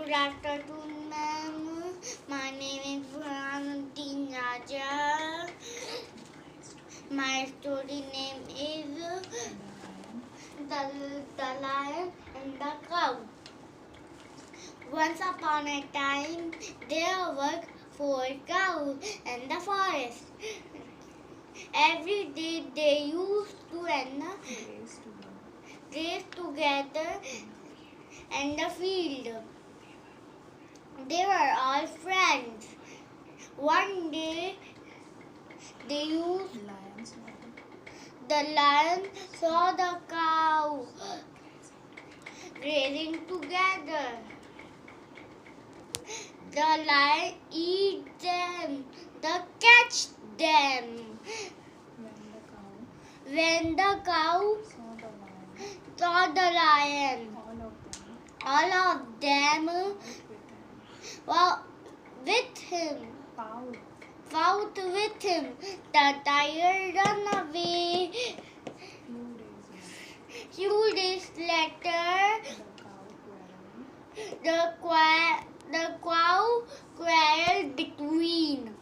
Good afternoon, ma'am. My name is Burhanuddin Raja. My story name is the Lion and the Cow. Once upon a time, there were 4 cows in the forest. Every day they used to race together in the field. They were all friends. One day the lion saw the cow grazing together. The lion eat them, catch them. When the cow saw the lion, all of them were with him. Fought with him. The tiger ran away. Few days later, the cow quarreled between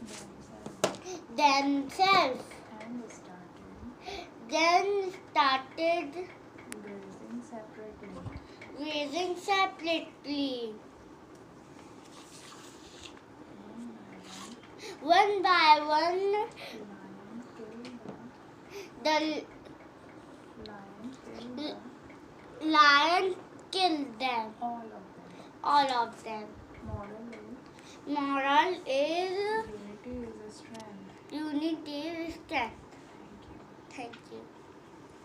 themselves. Then started grazing separately. One by one, the lion killed them. All of them. Moral is Unity is a strength. unity is strength. Thank you.